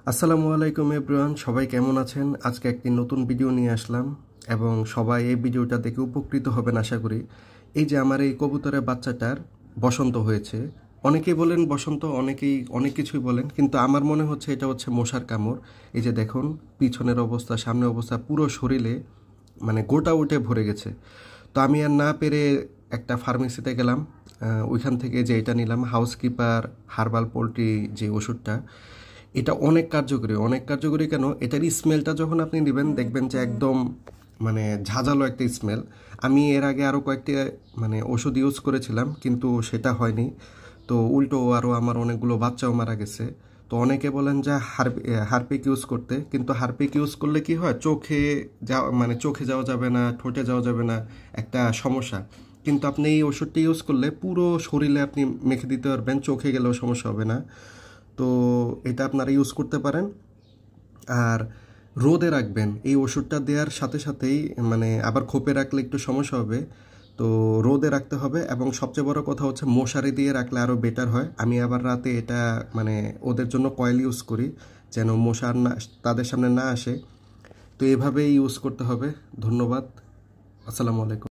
আসসালামু আলাইকুম এভরিওয়ান, সবাই কেমন আছেন? আজকে একটি নতুন ভিডিও নিয়ে আসলাম এবং সবাই এই ভিডিওটা দেখে উপকৃত হবেন আশা করি। এই যে আমার এই কবুতরের বাচ্চাটার বসন্ত হয়েছে। অনেকেই বলেন বসন্ত, অনেকেই অনেক কিছুই বলেন, কিন্তু আমার মনে হচ্ছে এটা হচ্ছে মশার কামড়। এই যে দেখুন পিছনের অবস্থা, সামনের অবস্থা, পুরো শরীরে মানে গোটা উঠে ভরে গেছে। তো আমি আর না পেরে একটা ফার্মেসিতে গেলাম, ওইখান থেকে যে এটা নিলাম হাউসকিপার হার্বাল পোলট্রি যে ওষুধটা। এটা অনেক কার্যকরী, অনেক কার্যকরী কেন, এটার স্মেলটা যখন আপনি নেবেন দেখবেন যে একদম মানে ঝাঁঝালো একটা স্মেল। আমি এর আগে আরও কয়েকটি মানে ওষুধ ইউজ করেছিলাম কিন্তু সেটা হয়নি। তো উল্টো আরও আমার অনেকগুলো বাচ্চাও মারা গেছে। তো অনেকে বলেন যে হারপিক ইউজ করতে, কিন্তু হারপিক ইউজ করলে কি হয়, চোখে মানে চোখে যাওয়া যাবে না, ঠোঁটে যাওয়া যাবে না, একটা সমস্যা। কিন্তু আপনি এই ওষুধটি ইউজ করলে পুরো শরীরে আপনি মেখে দিতে পারবেন, চোখে গেলেও সমস্যা হবে না। তো এটা আপনারা ইউজ করতে পারেন। আর রোদে রাখবেন, এই ওষুধটা দেওয়ার সাথে সাথেই মানে আবার খোপে রাখলে একটু সমস্যা হবে। তো রোদে রাখতে হবে এবং সবচেয়ে বড় কথা হচ্ছে মশারি দিয়ে রাখলে আরও বেটার হয়। আমি আবার রাতে এটা মানে ওদের জন্য কয়েল ইউজ করি যেন মশার না তাদের সামনে না আসে। তো এভাবেই ইউজ করতে হবে। ধন্যবাদ। আসসালামু আলাইকুম।